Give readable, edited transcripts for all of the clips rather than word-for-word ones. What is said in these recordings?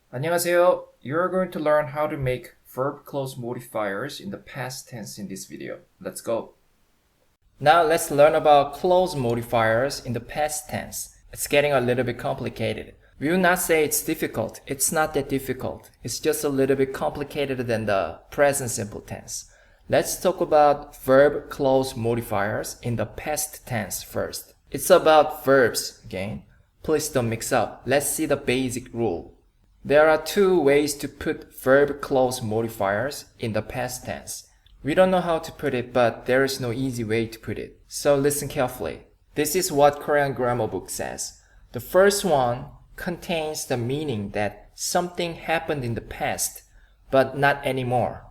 안녕하세요. You're going to learn how to make verb clause modifiers in the past tense in this video. Let's go. Now let's learn about clause modifiers in the past tense. It's getting a little bit complicated. We will not say it's difficult. It's not that difficult. It's just a little bit complicated than the present simple tense. Let's talk about verb clause modifiers in the past tense first. It's about verbs again. Please don't mix up. Let's see the basic rule. There are two ways to put verb clause modifiers in the past tense. We don't know how to put it, but there is no easy way to put it. So listen carefully. This is what Korean grammar book says. The first one contains the meaning that something happened in the past, but not anymore.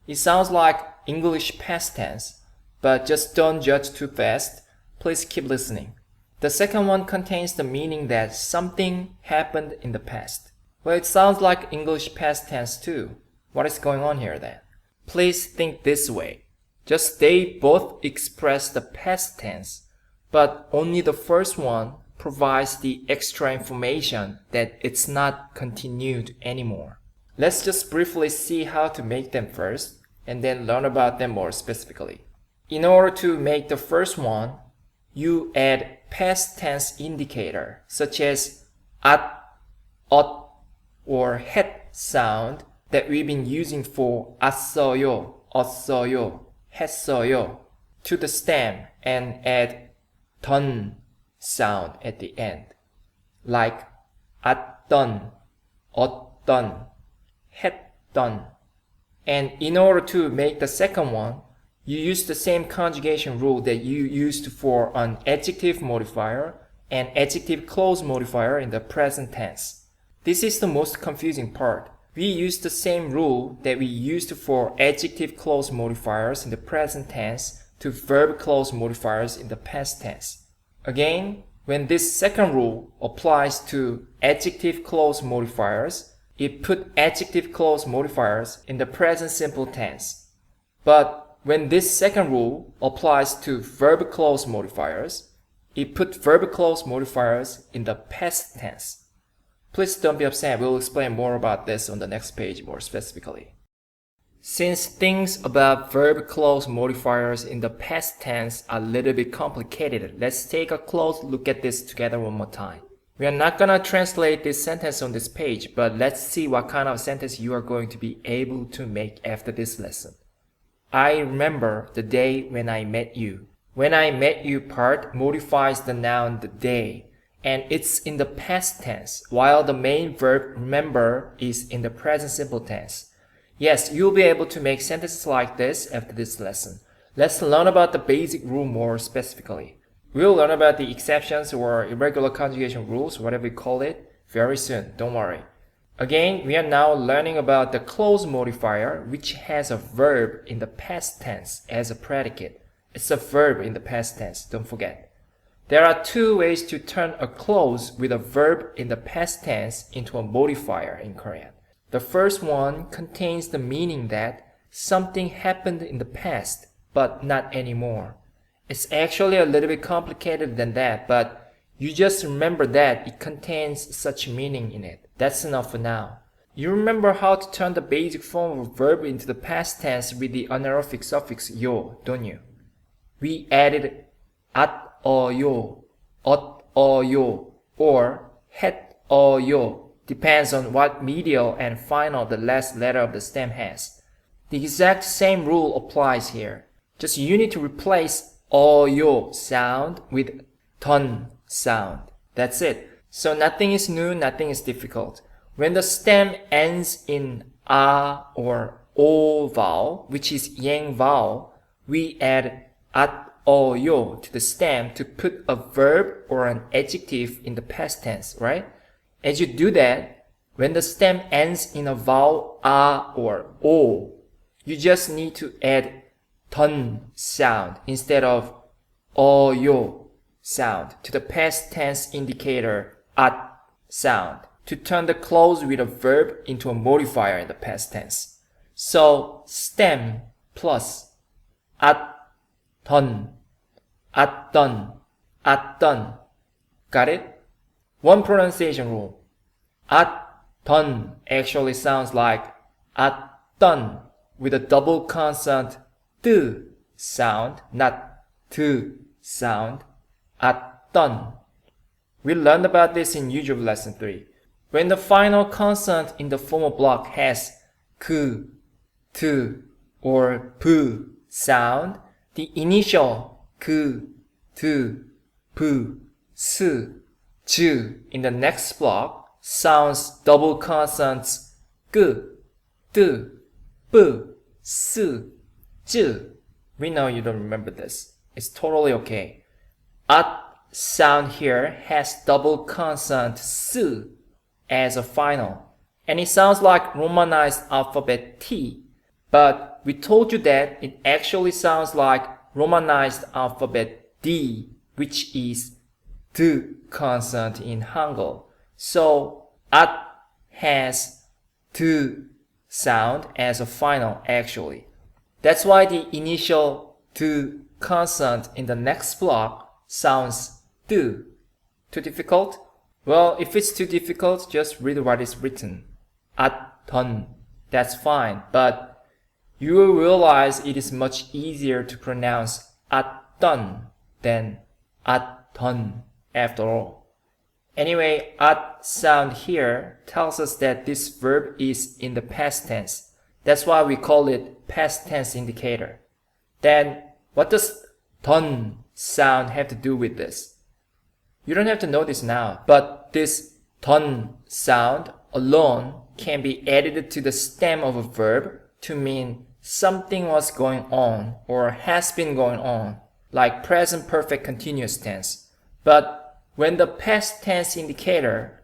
It sounds like English past tense, but just don't judge too fast. Please keep listening. The second one contains the meaning that something happened in the past. Well, it sounds like English past tense too. What is going on here then? Please think this way. Just they both express the past tense, but only the first one provides the extra information that it's not continued anymore. Let's just briefly see how to make them first, and then learn about them more specifically. In order to make the first one, you add past tense indicator, such as at, ot, or het sound that we've been using for 왔어요, 없어요, 했어요 to the stem and add 던 sound at the end, like 왔던, 어떤, 했던. And in order to make the second one, you use the same conjugation rule that you used for an adjective modifier and adjective clause modifier in the present tense. This is the most confusing part. We use the same rule that we used for adjective clause modifiers in the present tense to verb clause modifiers in the past tense. Again, when this second rule applies to adjective clause modifiers, it put adjective clause modifiers in the present simple tense. But when this second rule applies to verb clause modifiers, it put verb clause modifiers in the past tense. Please don't be upset, we'll explain more about this on the next page more specifically. Since things about verb clause modifiers in the past tense are a little bit complicated, let's take a close look at this together one more time. We are not gonna translate this sentence on this page, but let's see what kind of sentence you are going to be able to make after this lesson. I remember the day when I met you. When I met you part modifies the noun the day, and it's in the past tense, while the main verb remember is in the present simple tense. Yes, you'll be able to make sentences like this after this lesson. Let's learn about the basic rule more specifically. We'll learn about the exceptions or irregular conjugation rules, whatever you call it, very soon, don't worry. Again, we are now learning about the clause modifier, which has a verb in the past tense as a predicate. It's a verb in the past tense, don't forget. There are two ways to turn a clause with a verb in the past tense into a modifier in Korean. The first one contains the meaning that something happened in the past, but not anymore. It's actually a little bit complicated than that, but you just remember that it contains such meaning in it. That's enough for now. You remember how to turn the basic form of a verb into the past tense with the honorific suffix yo, don't you? We added at 어요, 엇어요, or 했어요, depends on what medial and final the last letter of the stem has. The exact same rule applies here. Just you need to replace 어요 sound with 던 sound. That's it. So nothing is new, nothing is difficult. When the stem ends in a or o vowel, which is yang vowel, we add at 어요 to the stem to put a verb or an adjective in the past tense, right? As you do that, when the stem ends in a vowel a or o, you just need to add 던 sound instead of 어요 sound to the past tense indicator at sound to turn the clause with a verb into a modifier in the past tense. So stem plus at 던, at던, at던. Got it? One pronunciation rule. done actually sounds like done with a double consonant t sound, not t sound. done. We learned about this in Usual Lesson 3. When the final consonant in the formal block has k, t, or p sound, the initial k, t, p, s, ch in the next block sounds double consonants g, t, p, s, ch. We know you don't remember this. It's totally okay. Sound here has double consonant s as a final, and it sounds like Romanized alphabet T, but we told you that it actually sounds like Romanized alphabet D, which is D consonant in Hangul. So has D sound as a final actually. That's why the initial D consonant in the next block sounds D. Too difficult? Well, if it's too difficult, just read what is written. done. That's fine, but you will realize it is much easier to pronounce done than done after all. Anyway, sound here tells us that this verb is in the past tense. That's why we call it past tense indicator. Then, what does done sound have to do with this? You don't have to know this now, but this done sound alone can be added to the stem of a verb to mean something was going on or has been going on, like present perfect continuous tense. But when the past tense indicator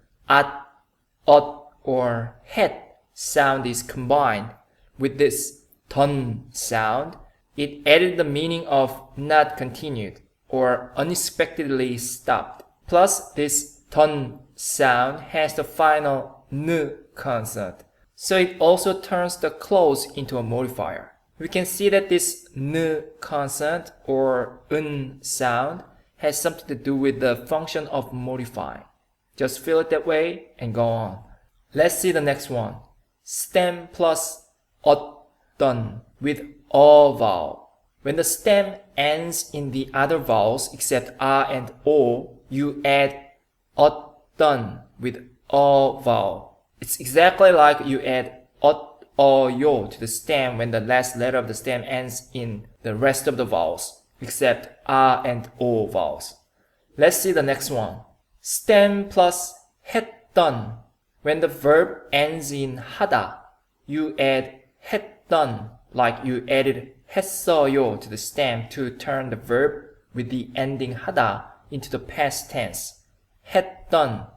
or had sound is combined with this done sound, it added the meaning of not continued or unexpectedly stopped. Plus, this done sound has the final n consonant, so it also turns the clause into a modifier. We can see that this n consonant or n sound has something to do with the function of modifying. Just feel it that way and go on. Let's see the next one. Stem plus done with a vowel. When the stem ends in the other vowels except a and o, you add done with a vowel. It's exactly like you add yo to the stem when the last letter of the stem ends in the rest of the vowels, except a and o vowels. Let's see the next one. Stem plus done. When the verb ends in 하다, you add 했던, like you added 했어요 to the stem to turn the verb with the ending 하다 into the past tense. 했던.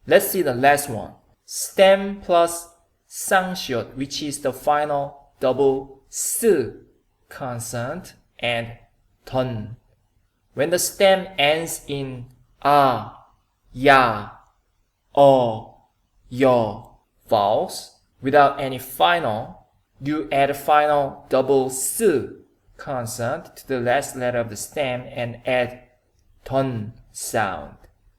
Let's see the last one. Stem plus 쌍시옷, which is the final double s consonant, and 던. When the stem ends in a, ya, 여 vowels without any final, you add a final double s consonant to the last letter of the stem and add 던 sound.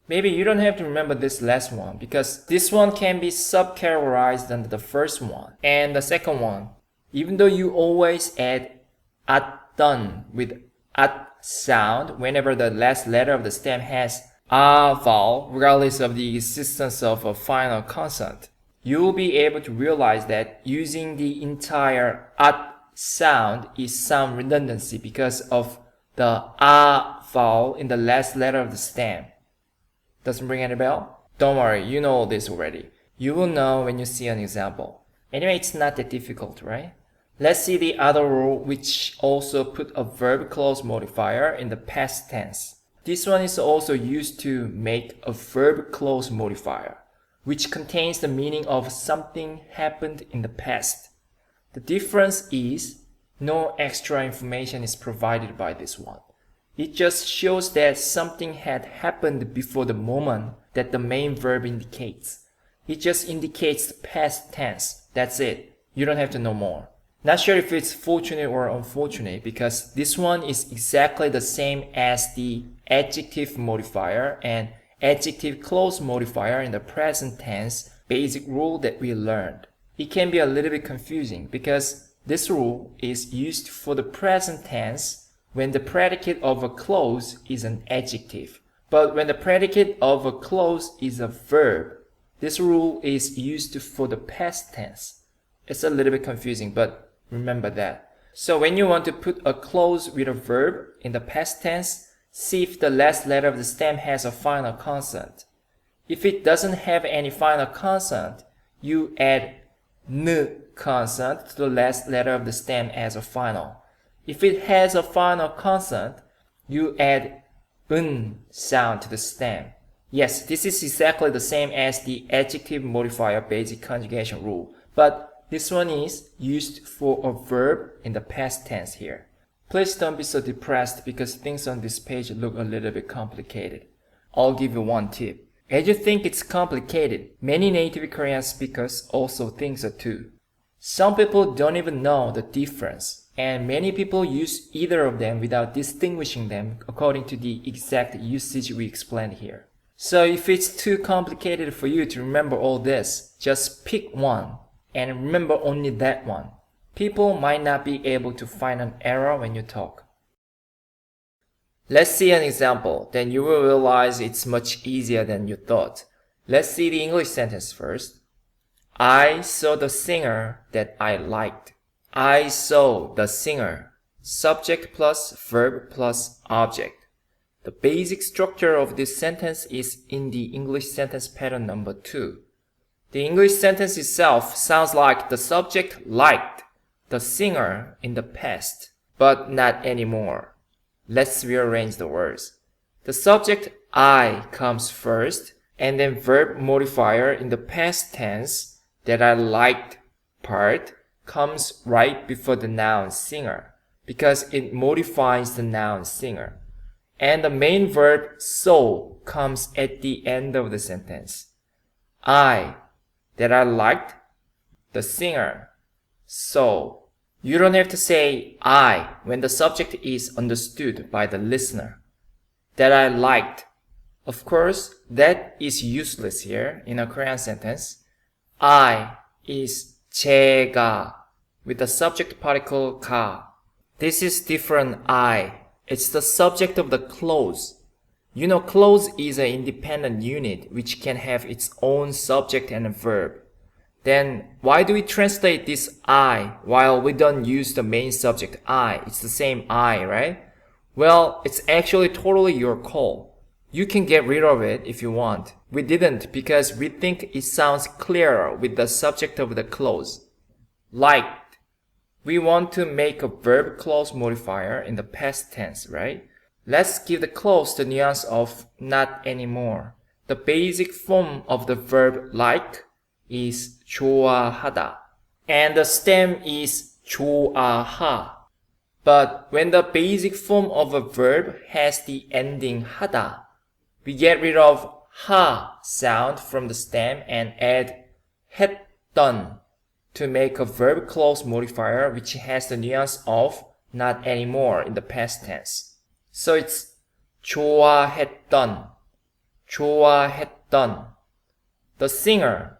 Maybe you don't have to remember this last one because this one can be subcategorized under the first one and the second one. Even though you always add done with sound whenever the last letter of the stem has a vowel, regardless of the existence of a final consonant, you will be able to realize that using the entire sound is some redundancy because of the a vowel in the last letter of the stem. Doesn't ring any bell? Don't worry, you know all this already. You will know when you see an example. Anyway, it's not that difficult, right? Let's see the other rule which also put a verb clause modifier in the past tense. This one is also used to make a verb clause modifier, which contains the meaning of something happened in the past. The difference is no extra information is provided by this one. It just shows that something had happened before the moment that the main verb indicates. It just indicates the past tense. That's it. You don't have to know more. Not sure if it's fortunate or unfortunate because this one is exactly the same as the adjective modifier, and adjective clause modifier in the present tense basic rule that we learned. It can be a little bit confusing because this rule is used for the present tense when the predicate of a clause is an adjective. But when the predicate of a clause is a verb, this rule is used for the past tense. It's a little bit confusing, but remember that. So when you want to put a clause with a verb in the past tense, see if the last letter of the stem has a final consonant. If it doesn't have any final consonant, you add n consonant to the last letter of the stem as a final. If it has a final consonant, you add n sound to the stem. Yes, this is exactly the same as the adjective modifier basic conjugation rule, but this one is used for a verb in the past tense here. Please don't be so depressed because things on this page look a little bit complicated. I'll give you one tip. As you think it's complicated, many native Korean speakers also think so too. Some people don't even know the difference, and many people use either of them without distinguishing them according to the exact usage we explained here. So if it's too complicated for you to remember all this, just pick one and remember only that one. People might not be able to find an error when you talk. Let's see an example, then you will realize it's much easier than you thought. Let's see the English sentence first. I saw the singer that I liked. I saw the singer. Subject plus verb plus object. The basic structure of this sentence is in the English sentence pattern number 2. The English sentence itself sounds like the subject liked the singer in the past, but not anymore. Let's rearrange the words. The subject I comes first, and then verb modifier in the past tense that I liked part comes right before the noun singer because it modifies the noun singer. And the main verb so comes at the end of the sentence. I that I liked the singer. So you don't have to say I when the subject is understood by the listener. That I liked. Of course, that is useless here in a Korean sentence. I is 제가 with the subject particle 가. This is different I. It's the subject of the clause. You know, clause is an independent unit which can have its own subject and a verb. Then why do we translate this I while we don't use the main subject I? It's the same I, right? Well, it's actually totally your call. You can get rid of it if you want. We didn't because we think it sounds clearer with the subject of the clause. Liked. We want to make a verb clause modifier in the past tense, right? Let's give the clause the nuance of not anymore. The basic form of the verb like is 좋아하다, and the stem is 좋아하. But when the basic form of a verb has the ending 하다, we get rid of ha sound from the stem and add 했던 to make a verb clause modifier which has the nuance of not anymore in the past tense. So it's 좋아했던, 좋아했던. The singer.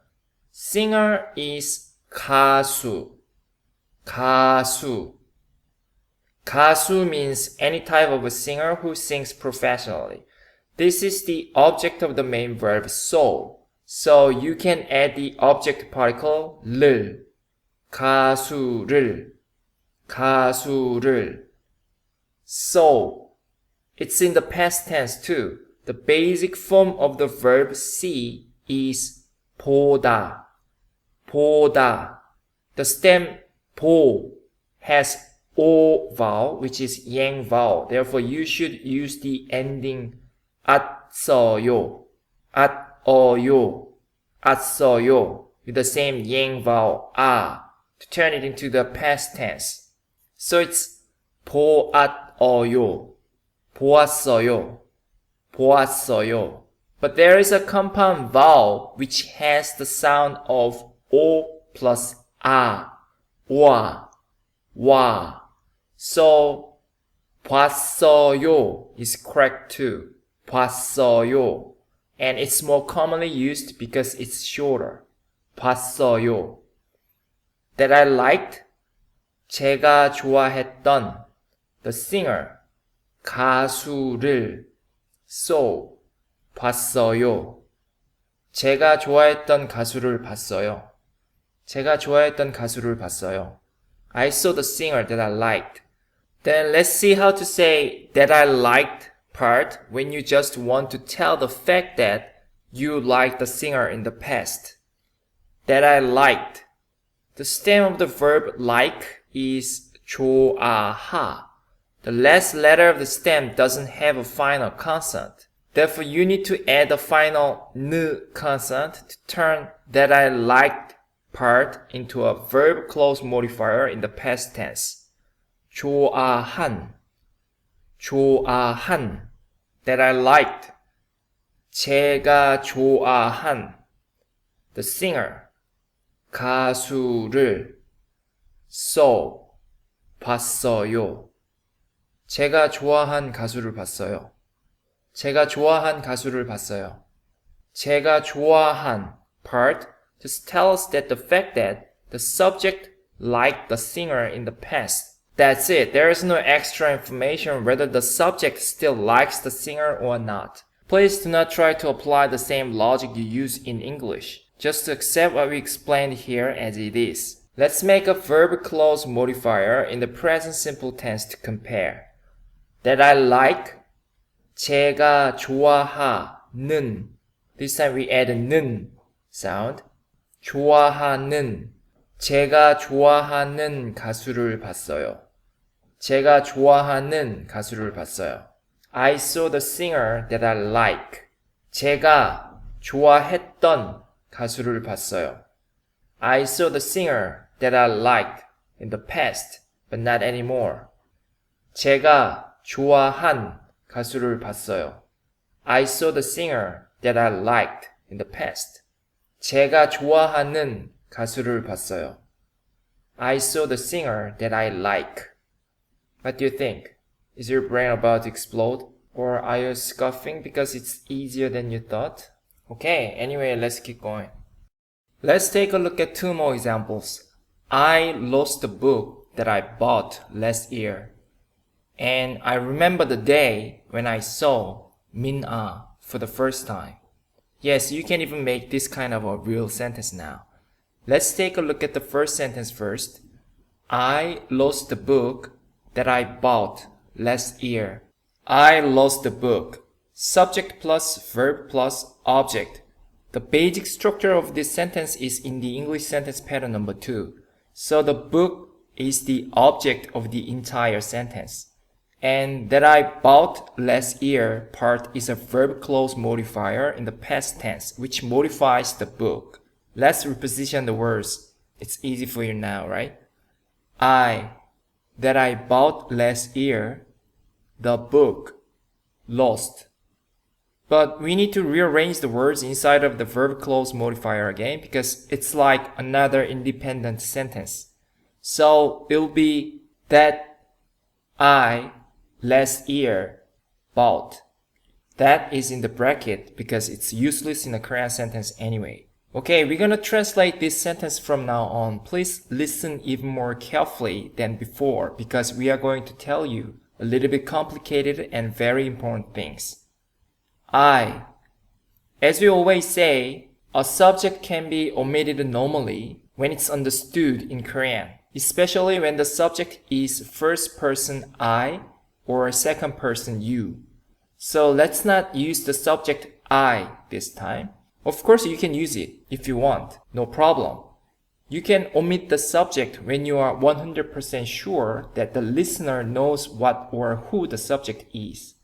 Singer is 가수, 가수. 가수 means any type of a singer who sings professionally. This is the object of the main verb so. So you can add the object particle 를, 가수를, 가수를. So it's in the past tense too. The basic form of the verb see is 보다, 보다. The stem 보 has o vowel, which is yang vowel. Therefore, you should use the ending 앗어요, 앗어요, 앗어요 with the same yang vowel 아 to turn it into the past tense. So it's 보았어요, 보았어요, 보았어요. But there is a compound vowel which has the sound of o plus 아, 와, 와. So 봤어요 is correct too. 봤어요. and it's more commonly used because it's shorter. 봤어요. That I liked, 제가 좋아했던, the singer, 가수를, saw, 봤어요. 제가 좋아했던 가수를 봤어요. 제가 좋아했던 가수를 봤어요. I saw the singer that I liked. Then let's see how to say that I liked part when you just want to tell the fact that you liked the singer in the past. That I liked. The stem of the verb like is 좋아하. The last letter of the stem doesn't have a final consonant. Therefore, you need to add the final n consonant to turn that I liked part into a verb clause modifier in the past tense. 좋아한, 좋아한, that I liked. 제가 좋아한, the singer, 가수를, saw, 봤어요. 제가 좋아한 가수를 봤어요. 제가 좋아한 가수를 봤어요. 제가 좋아한 part just tells that the fact that the subject liked the singer in the past. That's it. There is no extra information whether the subject still likes the singer or not. Please do not try to apply the same logic you use in English. Just accept what we explained here as it is. Let's make a verb clause modifier in the present simple tense to compare. That I like, 제가 좋아하는. This time we add a 는 sound. 좋아하는. 제가 좋아하는 가수를 봤어요. 제가 좋아하는 가수를 봤어요. I saw the singer that I like. 제가 좋아했던 가수를 봤어요. I saw the singer that I liked in the past, but not anymore. 제가 좋아한 가수를 봤어요. I saw the singer that I liked in the past. 제가 좋아하는 가수를 봤어요. I saw the singer that I like. What do you think? Is your brain about to explode? Or are you scoffing because it's easier than you thought? Okay, anyway, let's keep going. Let's take a look at two more examples. I lost the book that I bought last year. And I remember the day when I saw Min-ah for the first time. Yes, you can even make this kind of a real sentence now. Let's take a look at the first sentence first. I lost the book that I bought last year. I lost the book. Subject plus verb plus object. The basic structure of this sentence is in the English sentence pattern number 2. So the book is the object of the entire sentence. And that I bought last year part is a verb clause modifier in the past tense, which modifies the book. Let's reposition the words. It's easy for you now, right? That I bought last year, the book, lost. But we need to rearrange the words inside of the verb clause modifier again because it's like another independent sentence. So it'll be that I last year bought. That is in the bracket because it's useless in a Korean sentence anyway. Okay, we're gonna translate this sentence from now on. Please listen even more carefully than before because we are going to tell you a little bit complicated and very important things. As we always say, a subject can be omitted normally when it's understood in Korean, especially when the subject is first person I or second person you. So let's not use the subject I this time. Of course, you can use it if you want, no problem. You can omit the subject when you are 100% sure that the listener knows what or who the subject is.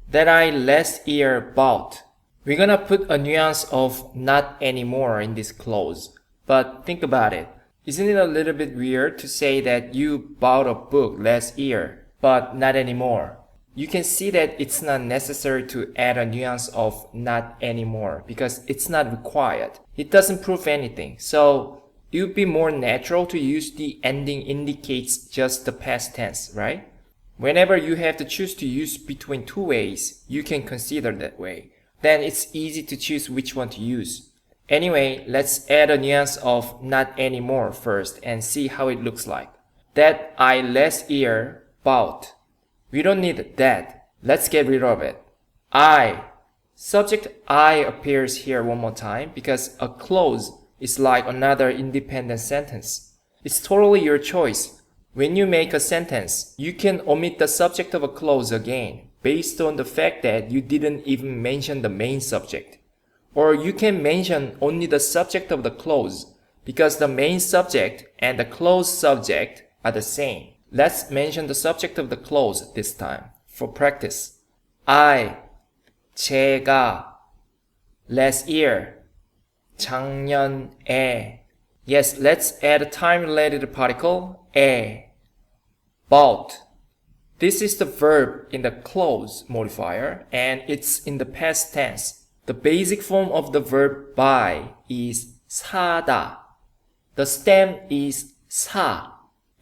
That I last year bought. We're gonna put a nuance of not anymore in this clause. But think about it. Isn't it a little bit weird to say that you bought a book last year, but not anymore? You can see that it's not necessary to add a nuance of not anymore because it's not required. It doesn't prove anything. So it would be more natural to use the ending indicates just the past tense, right? Whenever you have to choose to use between two ways, you can consider that way. then it's easy to choose which one to use. Anyway, let's add a nuance of not anymore first and see how it looks like. That I last year bought. We don't need that. Let's get rid of it. I. Subject I appears here one more time because a clause is like another independent sentence. It's totally your choice. When you make a sentence, you can omit the subject of a clause again based on the fact that you didn't even mention the main subject. Or you can mention only the subject of the clause because the main subject and the clause subject are the same. Let's mention the subject of the clause this time for practice. I, 제가, last year, 작년에. Yes, let's add a time-related particle, 에, bought. This is the verb in the clause modifier and it's in the past tense. The basic form of the verb buy is 사다. The stem is 사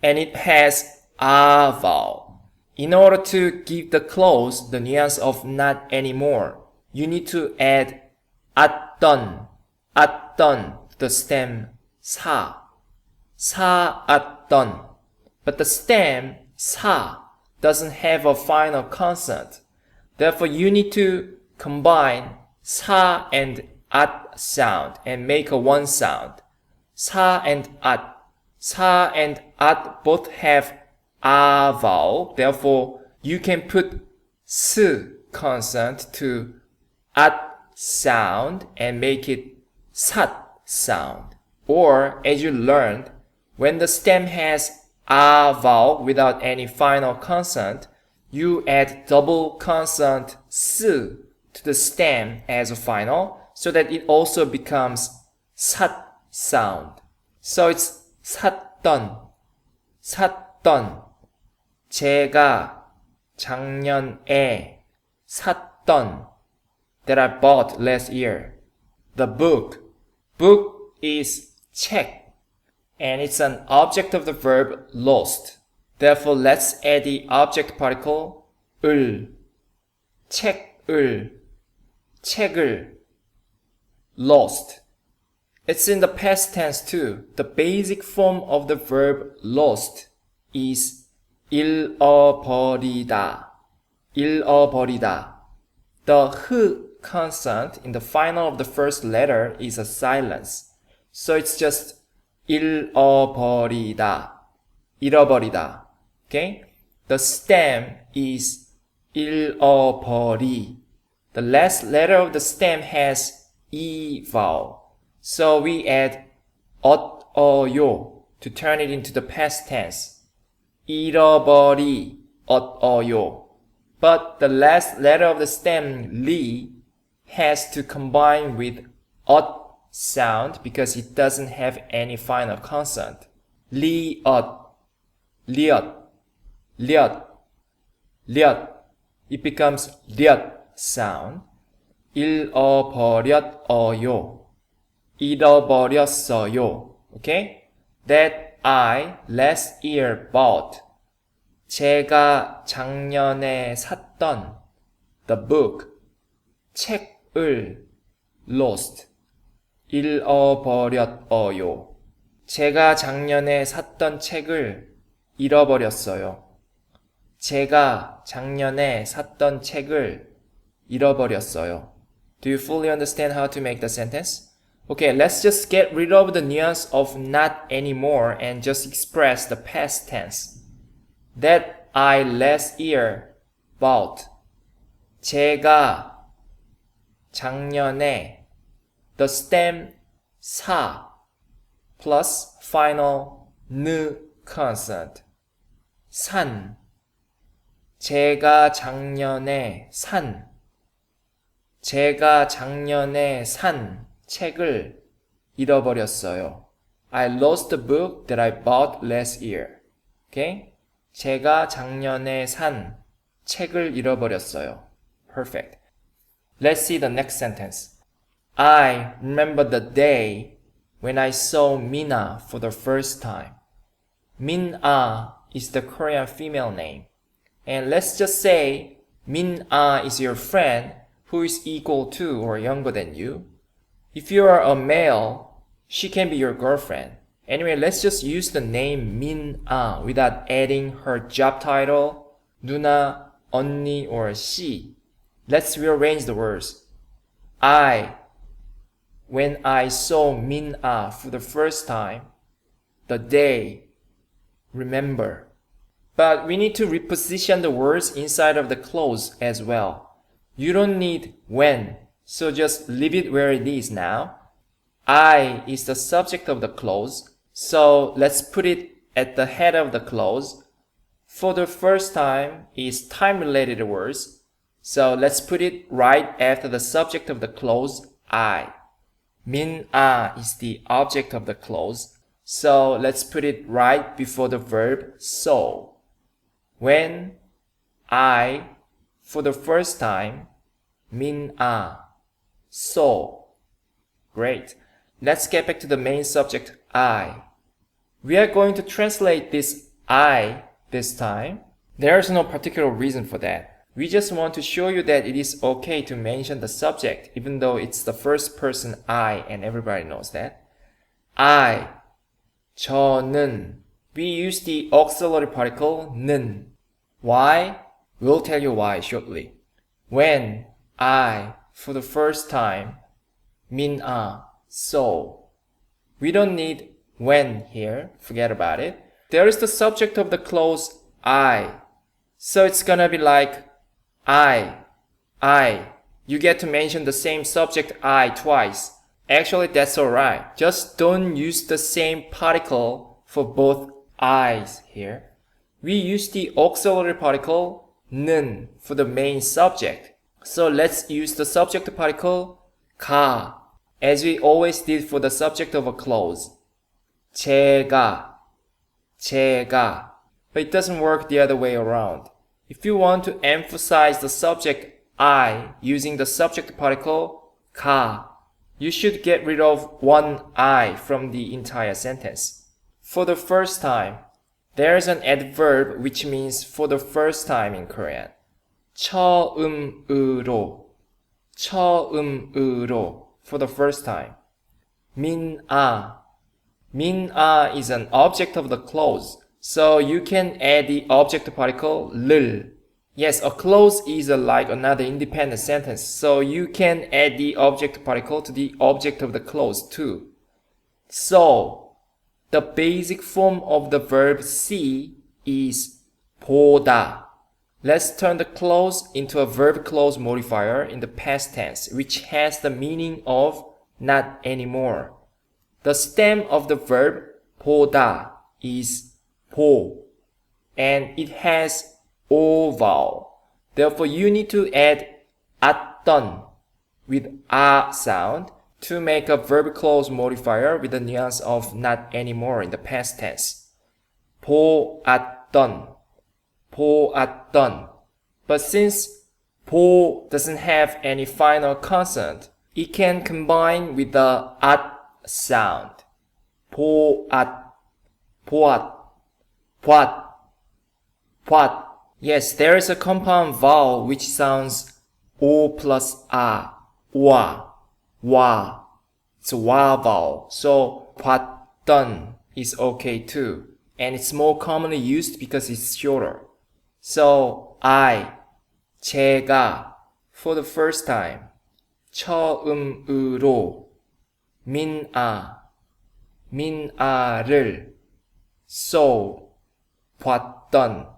and it has a vowel. In order to give the clause the nuance of not anymore, you need to add 앗던 to the stem 사 앗던. But the stem 사 doesn't have a final consonant. Therefore, you need to combine 사 and 앗 sound and make a one sound. 사 and 앗. 사 and 앗 both have a vowel. Therefore, you can put s consonant to 앗 sound and make it 삿 sound. Or, as you learned, when the stem has a vowel without any final consonant, you add double consonant s to the stem as a final so that it also becomes 삿 sound. So it's 샀던. 제가 작년에 샀던. That I bought last year. The book. Book is 책. And it's an object of the verb lost. Therefore, let's add the object particle 을. 책을. Lost. It's in the past tense too. The basic form of the verb lost is 잃어버리다. The h consonant in the final of the first letter is a silence. So it's just 잃어버리다. Okay? The stem is 잃어버리. The last letter of the stem has e vowel. So we add 엇어요 to turn it into the past tense. 잃어버리 엇어요. But the last letter of the stem 리 has to combine with 엇 sound because it doesn't have any final consonant. 리엇. It becomes ლი엇 sound. 잃어버렸어요. 잃어버렸어요. Okay? That I last year bought. 제가 작년에 샀던. The book. 책을 lost. 잃어버렸어요. 제가 작년에 샀던 책을 잃어버렸어요. 제가 작년에 샀던 책을 잃어버렸어요. Do you fully understand how to make the sentence? Okay, let's just get rid of the nuance of not anymore and just express the past tense. That I last year bought. 제가 작년에. The stem 사 plus final 느 consonant. 산. 제가 작년에 산. 제가 작년에 산 책을 잃어버렸어요. I lost the book that I bought last year. Okay? 제가 작년에 산 책을 잃어버렸어요. Perfect. Let's see the next sentence. I remember the day when I saw Mina for the first time. Min-ah is the Korean female name. And let's just say Min-ah is your friend, who is equal to or younger than you. If you are a male, she can be your girlfriend. Anyway, let's just use the name 민아 without adding her job title, 누나, 언니, or she. Let's rearrange the words. When I saw 민아 for the first time, the day, remember. But we need to reposition the words inside of the clause as well. You don't need when, so just leave it where it is now. I is the subject of the clause, so let's put it at the head of the clause. For the first time is time-related words, so let's put it right after the subject of the clause, I. 민아 is the object of the clause, so let's put it right before the verb saw. When I, for the first time, 민아, saw. Great. Let's get back to the main subject, I. We are going to translate this I this time. There is no particular reason for that. We just want to show you that it is okay to mention the subject, even though it's the first person I and everybody knows that. I, 저는. We use the auxiliary particle 는. Why? We'll tell you why shortly. When I, for the first time, 민아, saw. We don't need when here, forget about it. There is the subject of the clause I. So it's gonna be like I. You get to mention the same subject I twice. Actually, that's alright. Just don't use the same particle for both I's here. We use the auxiliary particle 는 for the main subject. So let's use the subject particle 가, as we always did for the subject of a clause. 제가. But it doesn't work the other way around. If you want to emphasize the subject I using the subject particle 가, you should get rid of one I from the entire sentence. For the first time, there's an adverb which means for the first time in Korean. 처음으로, for the first time. 민아 is an object of the clause, so you can add the object particle 를. Yes, a clause is like another independent sentence, so you can add the object particle to the object of the clause too. So, the basic form of the verb see is 보다. Let's turn the clause into a verb clause modifier in the past tense, which has the meaning of not anymore. The stem of the verb 보다 is 보, and it has O vowel. Therefore, you need to add 았던 with a sound to make a verb clause modifier with the nuance of not anymore in the past tense. 보았던. But since 보 doesn't have any final consonant, it can combine with the at sound. 보앗. Yes, there is a compound vowel which sounds O plus A. 와. It's a wa vowel. So 봤던 is okay too. And it's more commonly used because it's shorter. So 제가 for the first time. 처음으로 민아를 봤던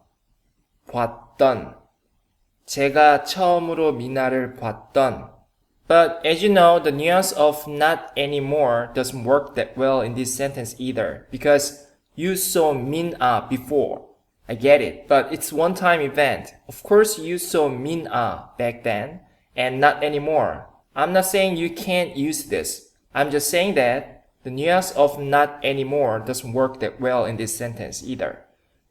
제가 처음으로 민아를 봤던. But as you know, the nuance of not anymore doesn't work that well in this sentence either, because you saw 민아 before. I get it, but it's one-time event. Of course, you saw 민아 back then, and not anymore. I'm not saying you can't use this. I'm just saying that the nuance of not anymore doesn't work that well in this sentence either.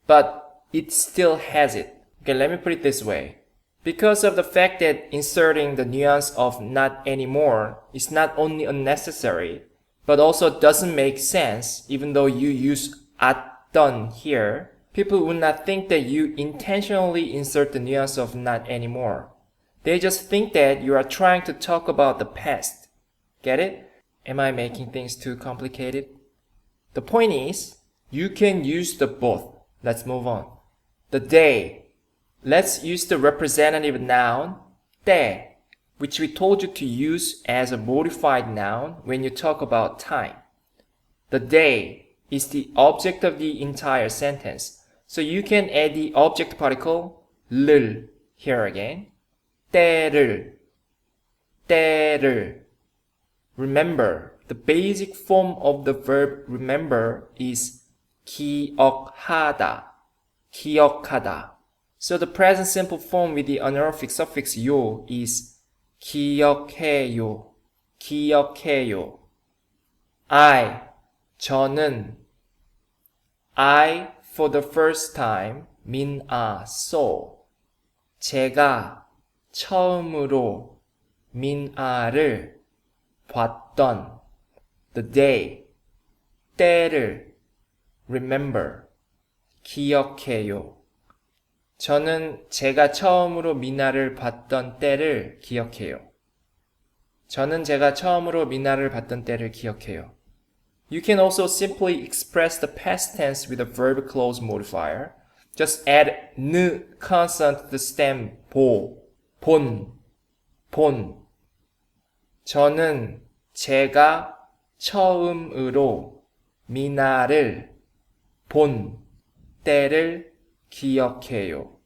But it still has it. Okay, let me put it this way. Because of the fact that inserting the nuance of not anymore is not only unnecessary, but also doesn't make sense even though you use 았던 here, people would not think that you intentionally insert the nuance of not anymore. They just think that you are trying to talk about the past. Get it? Am I making things too complicated? The point is, you can use the both. Let's move on. The day. Let's use the representative noun, 때, which we told you to use as a modified noun when you talk about time. The day is the object of the entire sentence. So you can add the object particle, 를, here again. 때를. Remember, the basic form of the verb remember is 기억하다. So the present simple form with the honorific suffix 요 is 기억해요. 저는 I for the first time mean saw. 제가 처음으로 mean 를 봤던 the day 때를 remember 기억해요. 저는 제가 처음으로 미나를 봤던 때를 기억해요. You can also simply express the past tense with a verb clause modifier. Just add 느 consonant to the stem 본. 저는 제가 처음으로 미나를 본 때를 기억해요.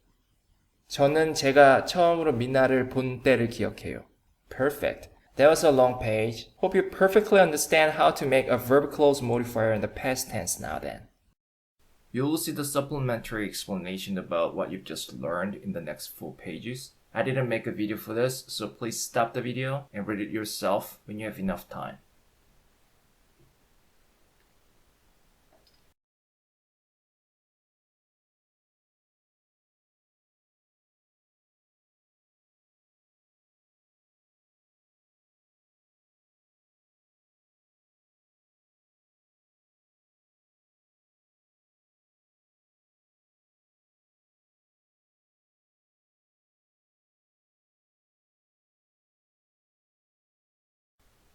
Perfect. That was a long page. Hope you perfectly understand how to make a verb clause modifier in the past tense now then. You'll see the supplementary explanation about what you've just learned in the next 4 pages. I didn't make a video for this, so please stop the video and read it yourself when you have enough time.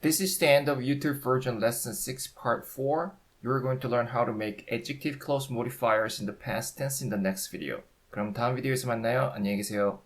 This is the end of YouTube version lesson 6 part 4. You're going to learn how to make adjective clause modifiers in the past tense in the next video. 그럼 다음 비디오에서 만나요. 안녕히 계세요.